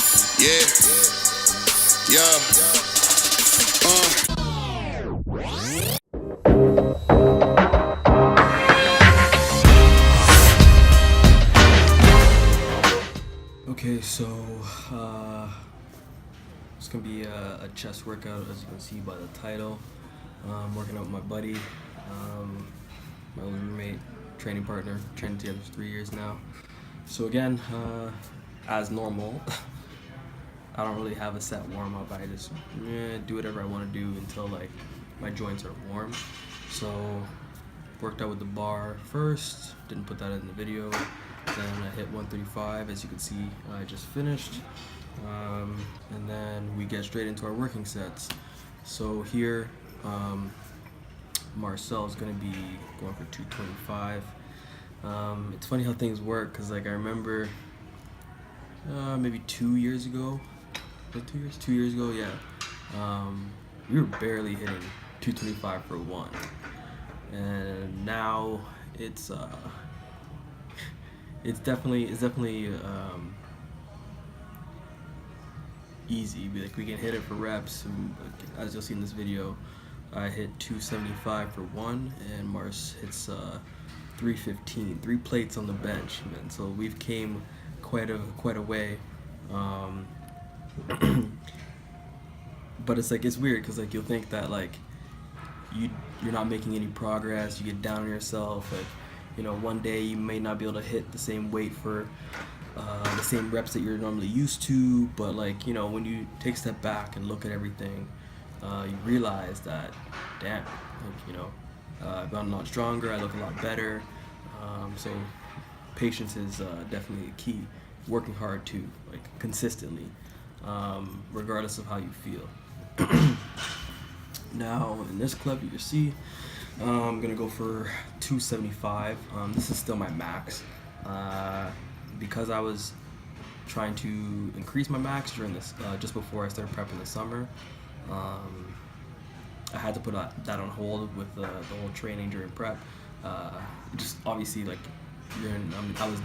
Yeah, yeah. Okay, so it's gonna be a chest workout, as you can see by the title. I'm working out with my buddy, my old roommate, training partner, training together for 3 years now. So again, as normal, I don't really have a set warm up. I just do whatever I want to do until like my joints are warm. So worked out with the bar first, didn't put that in the video. Then I hit 135, as you can see I just finished. And then we get straight into our working sets. So here, Marcel is going to be going for 225. It's funny how things work, because like I remember maybe 2 years ago, was it 2 years? 2 years ago, yeah. We were barely hitting 225 for one, and now it's definitely easy. Like we can hit it for reps. And, as you'll see in this video, I hit 275 for one, and Mars hits 315. 3 plates on the bench, man. So we've came quite a way. But it's like, it's weird because like you'll think that like you're not making any progress. You get down on yourself. Like, you know, one day you may not be able to hit the same weight for the same reps that you're normally used to, but like, you know, when you take a step back and look at everything, you realize that, damn, like, you know, I've gotten a lot stronger, I look a lot better. So patience is definitely a key. Working hard too, like consistently, regardless of how you feel. Now in this clip you can see I'm gonna go for 275. This is still my max, because I was trying to increase my max during this just before I started prepping the summer. I had to put that on hold with the whole training during prep. Just obviously, like, I was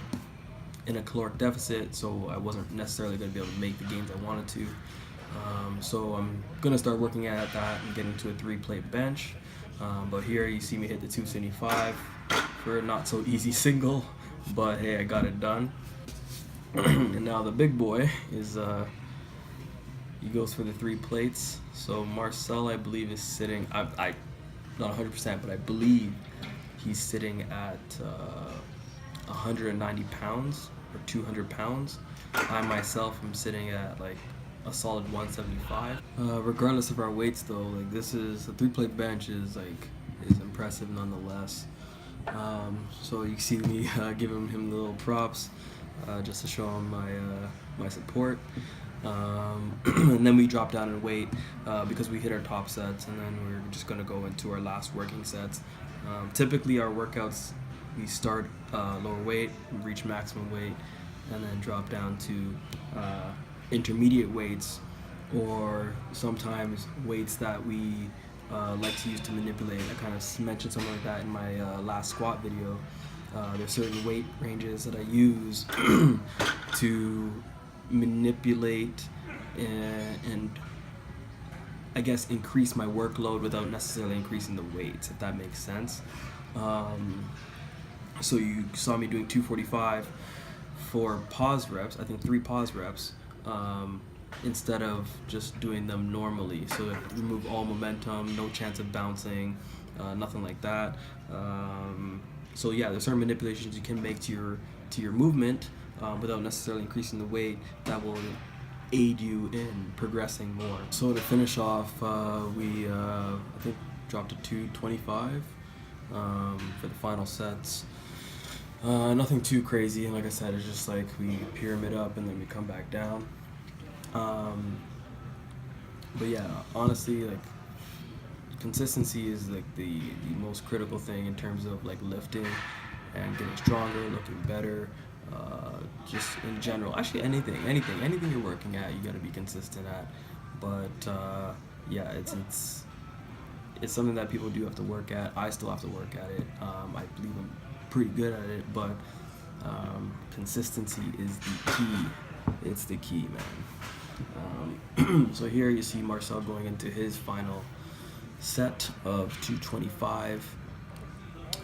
in a caloric deficit, so I wasn't necessarily going to be able to make the gains I wanted to. So I'm going to start working at that and getting to a 3-plate bench. But here you see me hit the 275 for a not so easy single, but hey, I got it done. And now the big boy is he goes for the 3 plates. So Marcel, I believe, is sitting, I not 100%, but I believe he's sitting at 190 pounds or 200 pounds. I myself am sitting at like a solid 175. Regardless of our weights though, like this is a 3-plate bench is impressive nonetheless. So you see me giving him the little props just to show him my support. And then we drop down in weight because we hit our top sets, and then we're just gonna go into our last working sets. Typically our workouts, we start lower weight, reach maximum weight, and then drop down to intermediate weights, or sometimes weights that we like to use to manipulate. I kind of mentioned something like that in my last squat video. There's certain weight ranges that I use to manipulate and I guess increase my workload without necessarily increasing the weights, if that makes sense. So you saw me doing 245 for pause reps, I think 3 pause reps, instead of just doing them normally. So it remove all momentum, no chance of bouncing, nothing like that. So yeah, there's certain manipulations you can make to your movement without necessarily increasing the weight that will aid you in progressing more. So to finish off, we I think dropped to 225 for the final sets. Nothing too crazy, and like I said, it's just like we pyramid up and then we come back down. But yeah, honestly, like consistency is like the most critical thing in terms of like lifting and getting stronger, looking better, just in general. Actually, anything you're working at, you got to be consistent at. But yeah, it's something that people do have to work at. I still have to work at it. I believe I'm pretty good at it, but consistency is the key. It's the key, man. So here you see Marcel going into his final set of 225,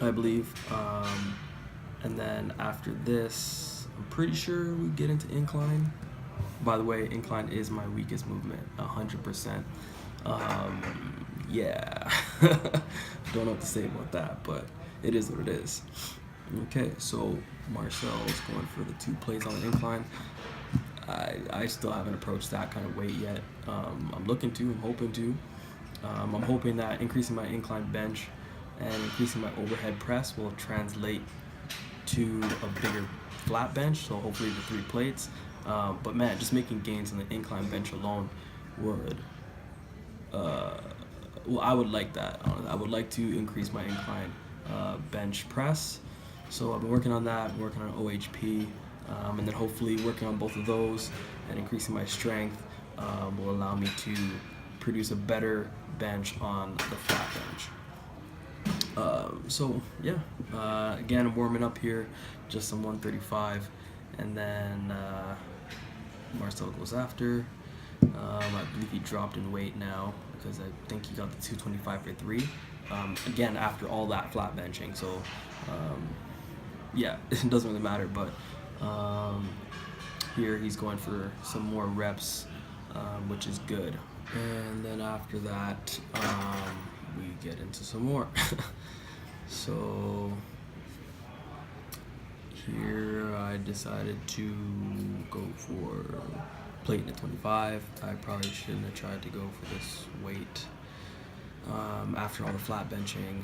I believe. And then after this, I'm pretty sure we get into incline. By the way, incline is my weakest movement, 100%. Yeah, don't know what to say about that, but it is what it is. Okay, so Marcel is going for the 2 plates on the incline. I still haven't approached that kind of weight yet. I'm looking to, I'm hoping to. I'm hoping that increasing my incline bench and increasing my overhead press will translate to a bigger flat bench, so hopefully the 3 plates. But man, just making gains on the incline bench alone would, well, I would like that. I would like to increase my incline bench press. So I've been working on that, working on OHP, and then hopefully working on both of those and increasing my strength will allow me to produce a better bench on the flat bench. So yeah, again, I'm warming up here, just some 135, and then Marcel goes after. I believe he dropped in weight now because I think he got the 225 for 3. Again, after all that flat benching, so yeah, it doesn't really matter. But here he's going for some more reps, which is good. And then after that, we get into some more. So here I decided to go for plate at 25. I probably shouldn't have tried to go for this weight after all the flat benching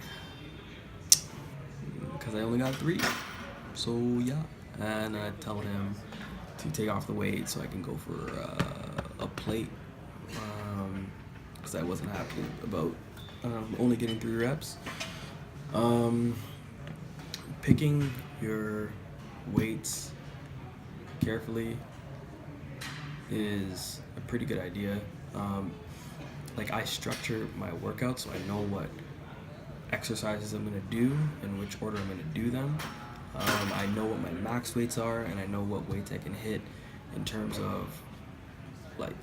because I only got 3. So yeah, and I tell him to take off the weight so I can go for a plate because I wasn't happy about only getting 3 reps. Picking your weights carefully is a pretty good idea. Like I structure my workouts so I know what exercises I'm going to do and which order I'm going to do them. I know what my max weights are and I know what weights I can hit in terms of like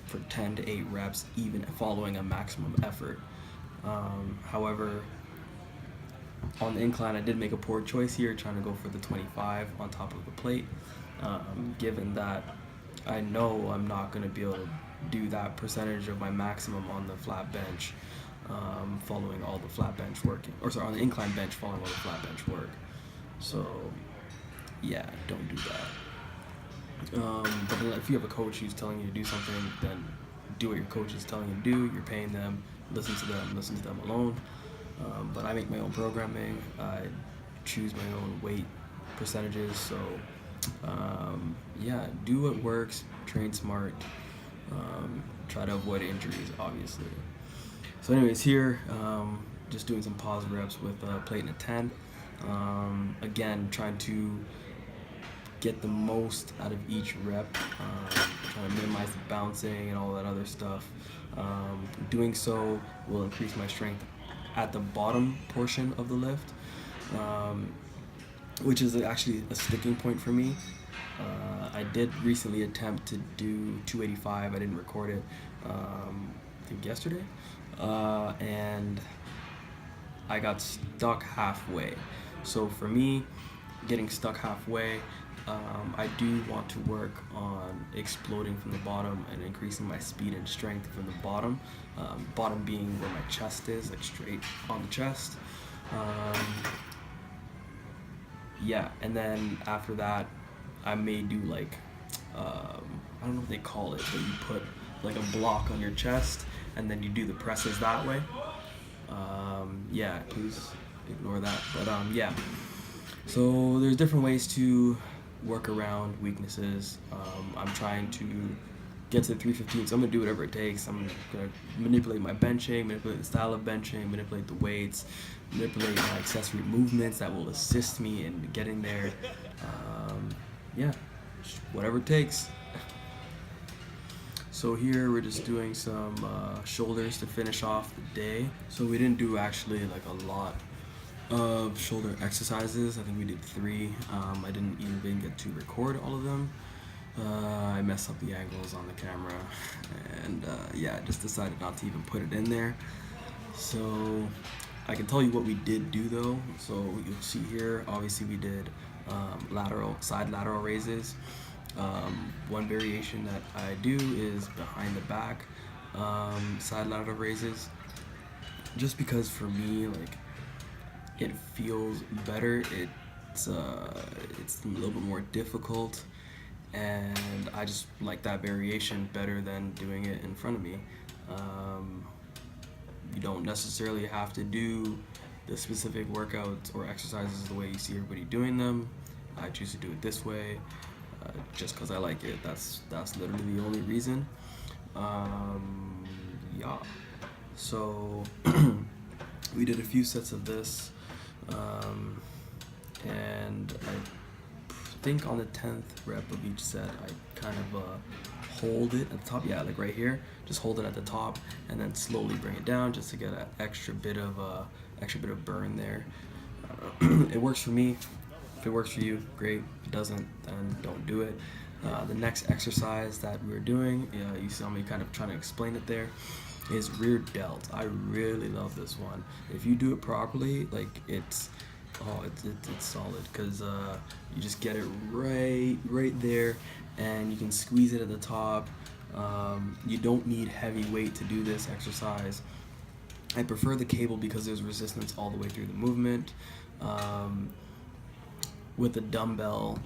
for 10 to 8 reps even following a maximum effort. However, on the incline I did make a poor choice here trying to go for the 25 on top of the plate, given that I know I'm not going to be able to do that percentage of my maximum on the flat bench following all the flat bench work, or sorry, on the incline bench following all the flat bench work. So yeah, don't do that. But then if you have a coach who's telling you to do something, then do what your coach is telling you to do. You're paying them, listen to them alone. But I make my own programming. I choose my own weight percentages. So yeah, do what works, train smart, try to avoid injuries, obviously. So anyways, here, just doing some pause reps with plate and a 10. Again, trying to get the most out of each rep, trying to minimize the bouncing and all that other stuff. Doing so will increase my strength at the bottom portion of the lift, which is actually a sticking point for me. I did recently attempt to do 285. I didn't record it, I think yesterday, and I got stuck halfway. So for me, getting stuck halfway, I do want to work on exploding from the bottom and increasing my speed and strength from the bottom. Bottom being where my chest is, like straight on the chest. Yeah, and then after that, I may do like, I don't know what they call it, but you put like a block on your chest and then you do the presses that way. Yeah, please ignore that. But yeah, so there's different ways to work around weaknesses. I'm trying to get to the 315, so I'm gonna do whatever it takes. I'm gonna manipulate my benching, manipulate the style of benching, manipulate the weights, manipulate my accessory movements that will assist me in getting there. Yeah, whatever it takes. So here we're just doing some shoulders to finish off the day. So we didn't do actually like a lot of shoulder exercises. I think we did 3. I didn't even get to record all of them. I messed up the angles on the camera, and yeah, I just decided not to even put it in there. So I can tell you what we did do though. So you'll see here, obviously we did side lateral raises. One variation that I do is behind the back side lateral raises, just because for me, like, it feels better. It's a little bit more difficult, and I just like that variation better than doing it in front of me. Um, you don't necessarily have to do the specific workouts or exercises the way you see everybody doing them. I choose to do it this way, just because I like it. That's literally the only reason. Yeah. So we did a few sets of this, and I think on the 10th rep of each set, I kind of hold it at the top. Yeah, like right here, just hold it at the top, and then slowly bring it down just to get an extra bit of burn there. It works for me. If it works for you, great. If it doesn't, then don't do it. The next exercise that we're doing, you saw me kind of trying to explain it there, is rear delt. I really love this one. If you do it properly, like it's solid, because you just get it right there, and you can squeeze it at the top. You don't need heavy weight to do this exercise. I prefer the cable because there's resistance all the way through the movement. With the dumbbell,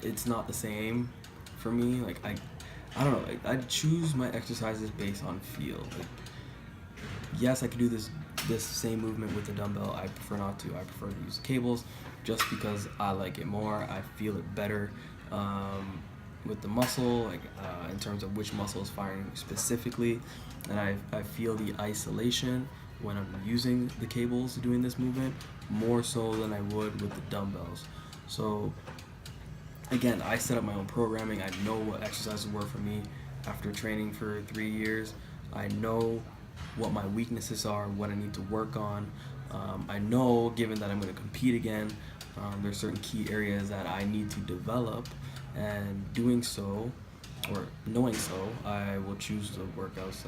it's not the same for me. Like I don't know. I choose my exercises based on feel. Like, yes, I could do this same movement with the dumbbell. I prefer not to. I prefer to use cables, just because I like it more. I feel it better with the muscle, like in terms of which muscle is firing specifically, and I feel the isolation when I'm using the cables doing this movement more so than I would with the dumbbells. So again, I set up my own programming. I know what exercises work for me after training for 3 years. I know what my weaknesses are, what I need to work on. I know, given that I'm going to compete again, there's certain key areas that I need to develop, and doing so, or knowing so, I will choose the workouts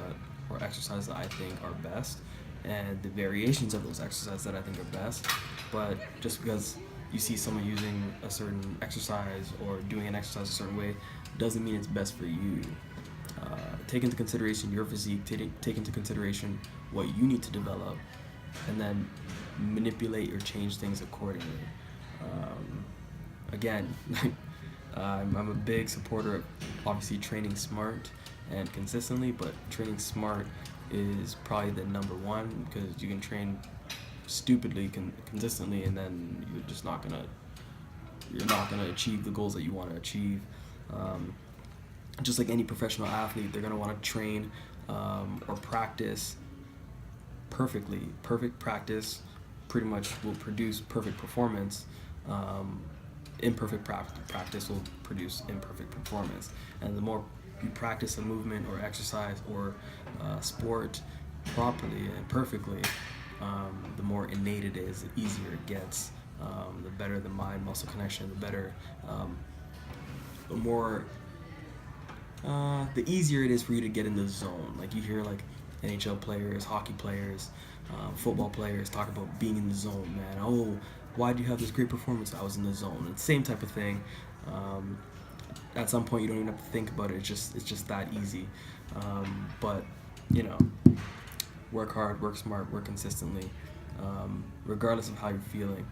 or exercises that I think are best, and the variations of those exercises that I think are best. But just because you see someone using a certain exercise or doing an exercise a certain way doesn't mean it's best for you. Take into consideration your physique, take into consideration what you need to develop, and then manipulate or change things accordingly. Again, I'm a big supporter of obviously training smart and consistently, but training smart is probably the number one, because you can train stupidly consistently, and then you're not gonna achieve the goals that you want to achieve. Just like any professional athlete, they're gonna want to train or practice perfectly. Perfect practice pretty much will produce perfect performance. Imperfect practice will produce imperfect performance. And the more you practice a movement or exercise or sport properly and perfectly, the more innate it is, the easier it gets. The better the mind-muscle connection, the better, the easier it is for you to get in the zone. Like you hear like NHL players, hockey players, football players talk about being in the zone, man. Oh, why do you have this great performance? I was in the zone. It's the same type of thing. At some point, you don't even have to think about it. It's just that easy. But you know, work hard, work smart, work consistently, regardless of how you're feeling.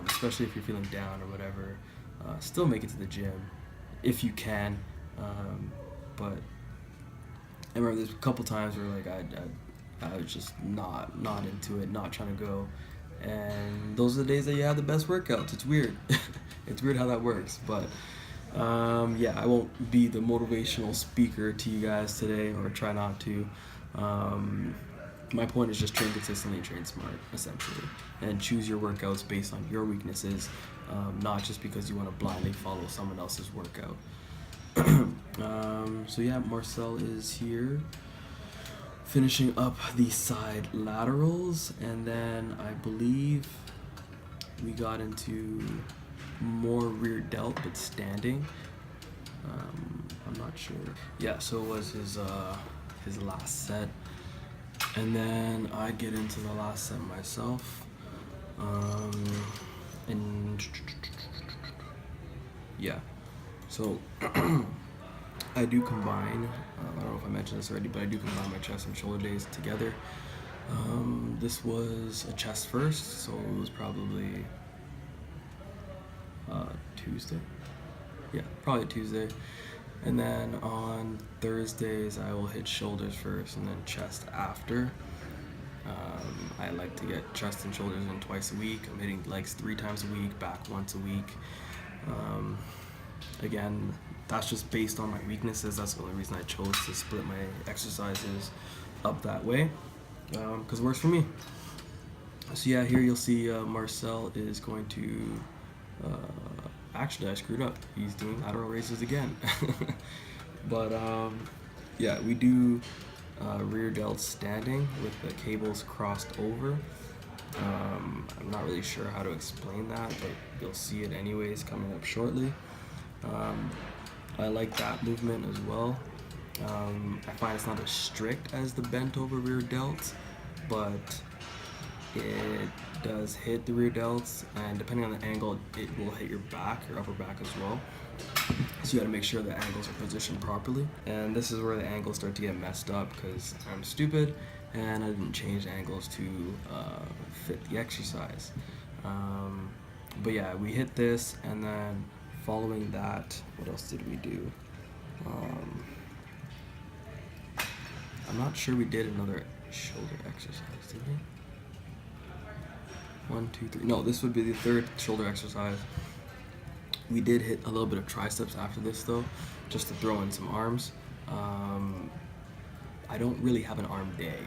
Especially if you're feeling down or whatever, still make it to the gym if you can. But I remember there's a couple times where like I was just not into it, not trying to go, and those are the days that you have the best workouts. It's weird. It's weird how that works, but yeah, I won't be the motivational speaker to you guys today, or try not to. My point is just train consistently and train smart, essentially, and choose your workouts based on your weaknesses, not just because you want to blindly follow someone else's workout. So yeah, Marcel is here finishing up the side laterals, and then I believe we got into more rear delt but standing. I'm not sure. Yeah, so it was his last set, and then I get into the last set myself. And yeah, so I do combine. I don't know if I mentioned this already, but I do combine my chest and shoulder days together. This was a chest first, so it was probably Tuesday. Yeah, probably Tuesday. And then on Thursdays, I will hit shoulders first and then chest after. I like to get chest and shoulders in twice a week. I'm hitting legs 3 times a week, back once a week. Again, that's just based on my weaknesses. That's the only reason I chose to split my exercises up that way, because it works for me. So yeah, here you'll see Marcel is going to. Actually, I screwed up. He's doing lateral raises again. But yeah, we do rear delts standing with the cables crossed over. I'm not really sure how to explain that, but you'll see it anyways coming up shortly. I like that movement as well. I find it's not as strict as the bent over rear delts, but it does hit the rear delts, and depending on the angle, it will hit your back, your upper back as well. So you got to make sure the angles are positioned properly. And this is where the angles start to get messed up because I'm stupid and I didn't change the angles to fit the exercise. But yeah, we hit this, and then following that, what else did we do? I'm not sure we did another shoulder exercise, did we? 1, 2, 3. No, this would be the third shoulder exercise. We did hit a little bit of triceps after this though, just to throw in some arms. I don't really have an arm day.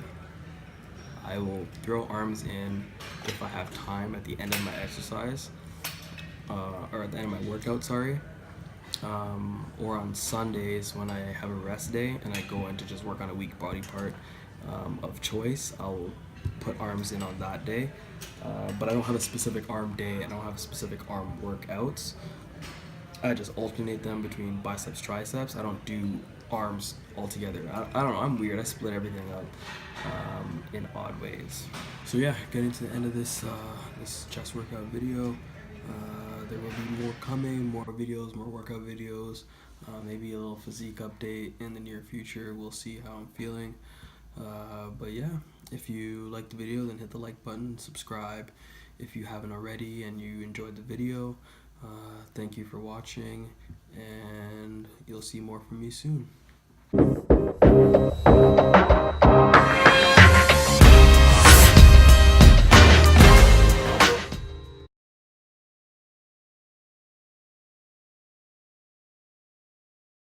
I will throw arms in if I have time at the end of my exercise, or at the end of my workout, sorry. Or on Sundays when I have a rest day and I go in to just work on a weak body part of choice, I'll put arms in on that day. But I don't have a specific arm day. I don't have specific arm workouts. I just alternate them between biceps, triceps. I don't do arms altogether. I don't know. I'm weird. I split everything up in odd ways. So yeah, getting to the end of this this chest workout video. There will be more coming, more videos, more workout videos, maybe a little physique update in the near future. We'll see how I'm feeling. But yeah, if you liked the video, then hit the like button, subscribe if you haven't already and you enjoyed the video. Thank you for watching, and you'll see more from me soon.